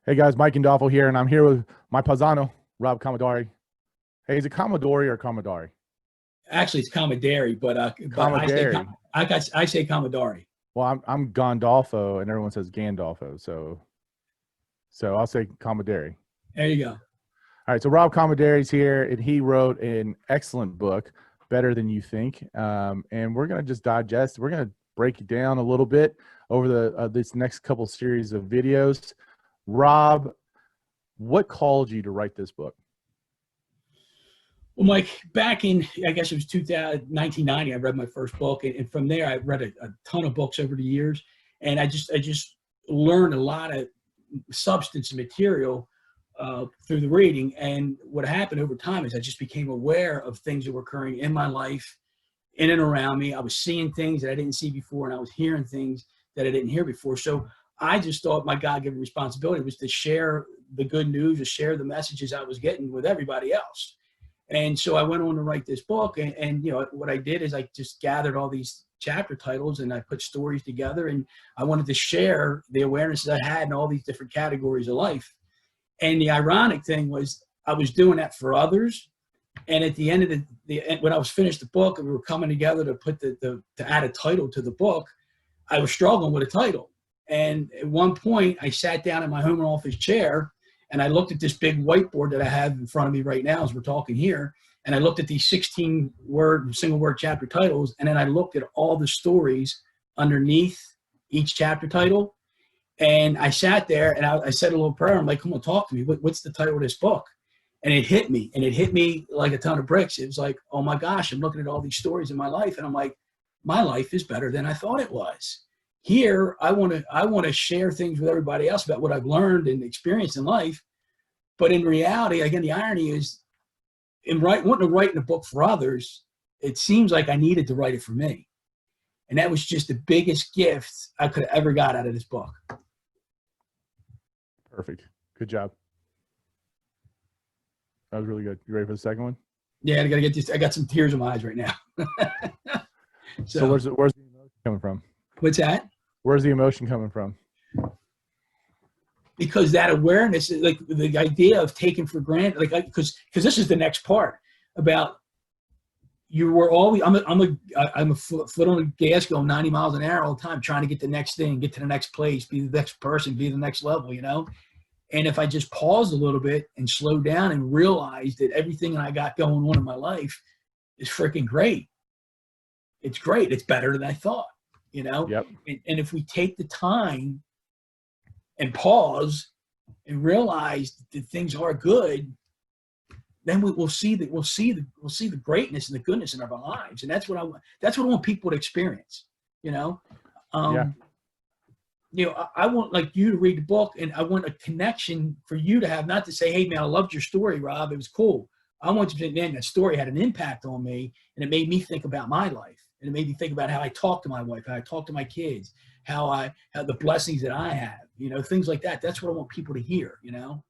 Hey guys, Mike Gandolfo here, and I'm here with my paisano, Rob Commodari. Hey, is it Commodori or Commodari? Actually, it's Commodari, but Commodari. I say Commodari. Well, I'm Gandolfo, and everyone says Gandolfo, so I'll say Commodari. There you go. All right, so Rob Commodari's here, and he wrote an excellent book, Better Than You Think, and we're gonna just digest. We're gonna break it down a little bit over the this next couple series of videos. Rob, what called you to write this book? Well, Mike, back in, I guess it was 1990, I read my first book. And from there, I read a ton of books over the years. And I just learned a lot of substance and material through the reading. And what happened over time is I just became aware of things that were occurring in my life, in and around me. I was seeing things that I didn't see before, and I was hearing things that I didn't hear before. So I just thought my God-given responsibility was to share the good news, to share the messages I was getting with everybody else. And so I went on to write this book. And you know, what I did is I just gathered all these chapter titles and I put stories together, and I wanted to share the awareness that I had in all these different categories of life. And the ironic thing was I was doing that for others. And at the end of when I was finished the book and we were coming together to put to add a title to the book, I was struggling with a title. And at one point I sat down in my home office chair and I looked at this big whiteboard that I have in front of me right now as we're talking here. And I looked at these 16 single word chapter titles. And then I looked at all the stories underneath each chapter title. And I sat there and I said a little prayer. I'm like, come on, talk to me. What's the title of this book? And it hit me, and it hit me like a ton of bricks. It was like, oh my gosh, I'm looking at all these stories in my life. And I'm like, my life is better than I thought it was. Here, I want to share things with everybody else about what I've learned and experienced in life. But in reality, again, the irony is, wanting to write in a book for others, it seems like I needed to write it for me. And that was just the biggest gift I could have ever got out of this book. Perfect. Good job. That was really good. You ready for the second one? Yeah, I gotta get this. I got some tears in my eyes right now. So where's the emotion coming from? What's that? Where's the emotion coming from? Because that awareness, like the idea of taking for granted, like because this is the next part about you were always. I'm a foot on the gas going 90 miles an hour all the time, trying to get the next thing, get to the next place, be the next person, be the next level, you know. And if I just paused a little bit and slowed down and realized that everything that I got going on in my life is freaking great. It's great. It's better than I thought, you know? Yep. And if we take the time and pause and realize that things are good, then we'll see the greatness and the goodness in our lives. And that's what I want people to experience, you know? Yeah. You know, I want like you to read the book, and I want a connection for you to have, not to say, hey man, I loved your story, Rob. It was cool. I want you to think, man, that story had an impact on me, and it made me think about my life. And it made me think about how I talk to my wife, how I talk to my kids, how the blessings that I have, you know, things like that. That's what I want people to hear, you know?